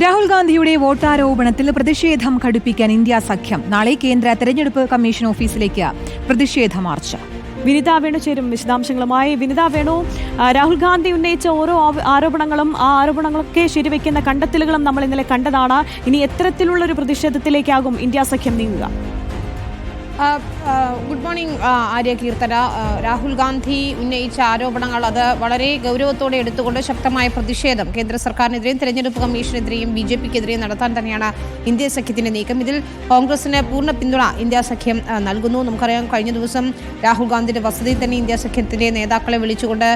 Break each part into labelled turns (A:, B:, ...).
A: രാഹുൽ ഗാന്ധിയുടെ വോട്ടാരോപണത്തിൽ പ്രതിഷേധം കടുപ്പിക്കാൻ ഇന്ത്യ സഖ്യം. നാളെ കേന്ദ്ര തെരഞ്ഞെടുപ്പ് കമ്മീഷൻ ഓഫീസിലേക്ക് പ്രതിഷേധ മാർച്ച്.
B: വിനിത വേണു ചേരും വിശദാംശങ്ങളുമായി. വിനിത വേണു, രാഹുൽ ഗാന്ധി ഉന്നയിച്ച ഓരോ ആരോപണങ്ങളും ആ ആരോപണങ്ങളൊക്കെ ശരിവെക്കുന്ന കണ്ടെത്തലുകളും നമ്മൾ ഇന്നലെ കണ്ടതാണ്. ഇനി എത്തരത്തിലുള്ളൊരു പ്രതിഷേധത്തിലേക്കാകും ഇന്ത്യ സഖ്യം നീങ്ങുക?
C: Good morning Arya Keerthana. രാഹുൽ ഗാന്ധി ഉന്നയിച്ച ആരോപണങ്ങൾ അത് വളരെ ഗൗരവത്തോടെ എടുത്തുകൊണ്ട് ശക്തമായ പ്രതിഷേധം കേന്ദ്ര സർക്കാരിനെതിരെയും തെരഞ്ഞെടുപ്പ് കമ്മീഷനെതിരെയും BJPക്കെതിരെയും നടത്താൻ തന്നെയാണ് ഇന്ത്യ സഖ്യത്തിന്റെ നീക്കം. ഇതിൽ കോൺഗ്രസിന് പൂർണ്ണ പിന്തുണ ഇന്ത്യ സഖ്യം നൽകുന്നു. നമുക്കറിയാം, കഴിഞ്ഞ ദിവസം രാഹുൽ ഗാന്ധിയുടെ വസതിയിൽ തന്നെ ഇന്ത്യ സഖ്യത്തിന്റെ നേതാക്കളെ വിളിച്ചുകൊണ്ട്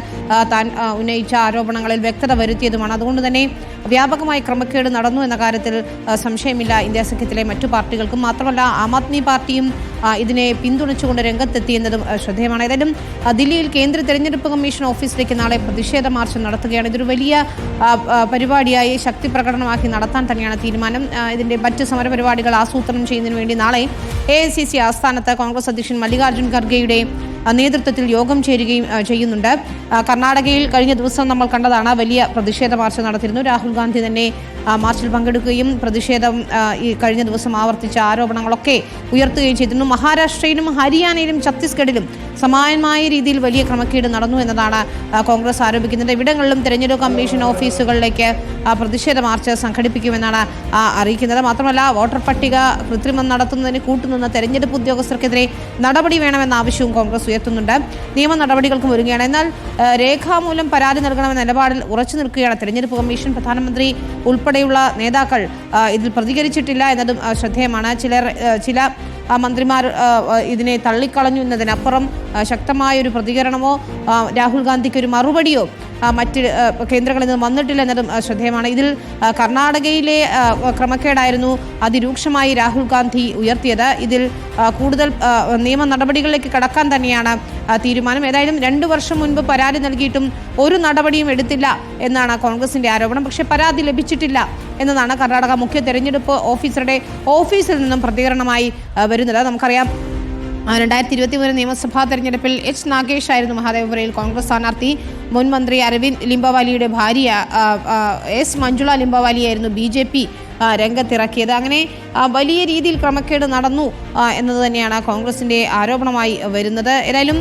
C: താൻ ഉന്നയിച്ച ആരോപണങ്ങളിൽ വ്യക്തത വരുത്തിയതുമാണ്. അതുകൊണ്ട് തന്നെ വ്യാപകമായ ക്രമക്കേട് നടന്നു എന്ന കാര്യത്തിൽ സംശയമില്ല ഇന്ത്യ സഖ്യത്തിലെ മറ്റു പാർട്ടികൾക്കും. മാത്രമല്ല, ആം ആദ്മി പാർട്ടിയും ഇതിനെ പിന്തുണച്ചുകൊണ്ട് രംഗത്തെത്തിയെന്നതും ശ്രദ്ധേയമാണ്. ഏതായാലും ദില്ലിയിൽ കേന്ദ്ര തെരഞ്ഞെടുപ്പ് കമ്മീഷൻ ഓഫീസിലേക്ക് നാളെ പ്രതിഷേധ മാർച്ച് നടത്തുകയാണ്. ഇതൊരു വലിയ പരിപാടിയായി ശക്തി പ്രകടനമാക്കി നടത്താൻ തന്നെയാണ് തീരുമാനം. ഇതിന്റെ മറ്റ് സമരപരിപാടികൾ ആസൂത്രണം ചെയ്യുന്നതിന് വേണ്ടി നാളെ AICC ആസ്ഥാനത്ത് കോൺഗ്രസ് അധ്യക്ഷൻ മല്ലികാർജ്ജുൻ ഖർഗെയുടെ നേതൃത്വത്തിൽ യോഗം ചേരുകയും ചെയ്യുന്നുണ്ട്. കർണാടകയിൽ കഴിഞ്ഞ ദിവസം നമ്മൾ കണ്ടതാണ്, വലിയ പ്രതിഷേധ മാർച്ച് നടത്തിയിരുന്നു. രാഹുൽ ഗാന്ധി തന്നെ മാർച്ചിൽ പങ്കെടുക്കുകയും പ്രതിഷേധം ഈ കഴിഞ്ഞ ദിവസം ആവർത്തിച്ച ആരോപണങ്ങളൊക്കെ ഉയർത്തുകയും ചെയ്തിരുന്നു. മഹാരാഷ്ട്രയിലും ഹരിയാനയിലും ഛത്തീസ്ഗഡിലും സമാനമായ രീതിയിൽ വലിയ ക്രമക്കേട് നടന്നു എന്നതാണ് കോൺഗ്രസ് ആരോപിക്കുന്നത്. ഇവിടങ്ങളിലും തെരഞ്ഞെടുപ്പ് കമ്മീഷൻ ഓഫീസുകളിലേക്ക് പ്രതിഷേധ മാർച്ച് സംഘടിപ്പിക്കുമെന്നാണ് അറിയിക്കുന്നത്. മാത്രമല്ല, വോട്ടർ പട്ടിക കൃത്രിമം നടത്തുന്നതിന് കൂട്ടുനിന്ന തെരഞ്ഞെടുപ്പ് ഉദ്യോഗസ്ഥർക്കെതിരെ നടപടി വേണമെന്ന ആവശ്യവും കോൺഗ്രസ് ഉയർത്തുന്നുണ്ട്. നിയമ നടപടികൾക്കും ഒരുങ്ങുകയാണ്. എന്നാൽ രേഖാമൂലം പരാതി നൽകണമെന്ന നിലപാടിൽ ഉറച്ചു നിൽക്കുകയാണ് തെരഞ്ഞെടുപ്പ് കമ്മീഷൻ. പ്രധാനമന്ത്രി ഉൾപ്പെടെയുള്ള നേതാക്കൾ ഇതിൽ പ്രതികരിച്ചിട്ടില്ല എന്നതും ശ്രദ്ധേയമാണ്. ചില മന്ത്രിമാർ ഇതിനെ തള്ളിക്കളഞ്ഞു എന്നതിനപ്പുറം ശക്തമായൊരു പ്രതികരണമോ രാഹുൽ ഗാന്ധിക്ക് ഒരു മറുപടിയോ മറ്റ് കേന്ദ്രങ്ങളിൽ നിന്ന് വന്നിട്ടില്ല എന്നതും ശ്രദ്ധേയമാണ്. ഇതിൽ കർണാടകയിലെ ക്രമക്കേടായിരുന്നു അതിരൂക്ഷമായി രാഹുൽ ഗാന്ധി ഉയർത്തിയത്. ഇതിൽ കൂടുതൽ നിയമ നടപടികളിലേക്ക് കടക്കാൻ തന്നെയാണ് തീരുമാനം. ഏതായാലും 2 വർഷം മുൻപ് പരാതി നൽകിയിട്ടും ഒരു നടപടിയും എടുത്തില്ല എന്നാണ് കോൺഗ്രസിന്റെ ആരോപണം. പക്ഷേ പരാതി ലഭിച്ചിട്ടില്ല എന്നതാണ് കർണാടക മുഖ്യ തെരഞ്ഞെടുപ്പ് ഓഫീസറുടെ ഓഫീസിൽ നിന്നും പ്രതികരണമായി വരുന്നത്. നമുക്കറിയാം, 2023 നിയമസഭാ തെരഞ്ഞെടുപ്പിൽ H. നാഗേഷ് ആയിരുന്നു മഹാദേവപുരയിൽ കോൺഗ്രസ് സ്ഥാനാർത്ഥി. മുൻ മന്ത്രി അരവിന്ദ് ലിംബാവലിയുടെ ഭാര്യ S. മഞ്ജുള ലിംബാവലിയായിരുന്നു BJP രംഗത്തിറക്കിയത്. അങ്ങനെ വലിയ രീതിയിൽ ക്രമക്കേട് നടന്നു എന്നത് തന്നെയാണ് കോൺഗ്രസിന്റെ ആരോപണമായി വരുന്നത്. ഏതായാലും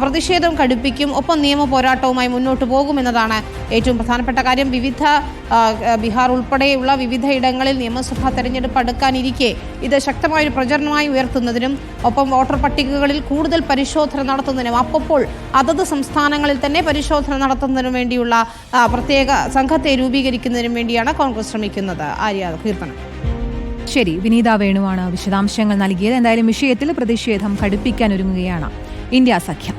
C: പ്രതിഷേധം കടുപ്പിക്കും, ഒപ്പം നിയമ പോരാട്ടവുമായി മുന്നോട്ട് പോകുമെന്നതാണ് ഏറ്റവും പ്രധാനപ്പെട്ട കാര്യം. ബീഹാർ ഉൾപ്പെടെയുള്ള വിവിധ ഇടങ്ങളിൽ നിയമസഭാ തെരഞ്ഞെടുപ്പ് അടുക്കാനിരിക്കെ ഇത് ശക്തമായൊരു പ്രചരണമായി ഉയർത്തുന്നതിനും ഒപ്പം വോട്ടർ പട്ടികകളിൽ കൂടുതൽ പരിശോധന നടത്തുന്നതിനും അപ്പോൾ അതത് സംസ്ഥാനങ്ങളിൽ തന്നെ പരിശോധന നടത്തുന്നതിനും വേണ്ടിയുള്ള പ്രത്യേക സംഘത്തെ രൂപീകരിക്കുന്നതിനും വേണ്ടിയാണ് കോൺഗ്രസ് ശ്രമിക്കുന്നത്. ആര്യ കീർത്തനം.
A: ശരി, വിനീത വേണുവാണ് വിശദാംശങ്ങൾ നൽകിയത്. എന്തായാലും വിഷയത്തിൽ പ്രതിഷേധം കടുപ്പിക്കാൻ ഒരുങ്ങുകയാണ് ഇന്ത്യ സഖ്യം.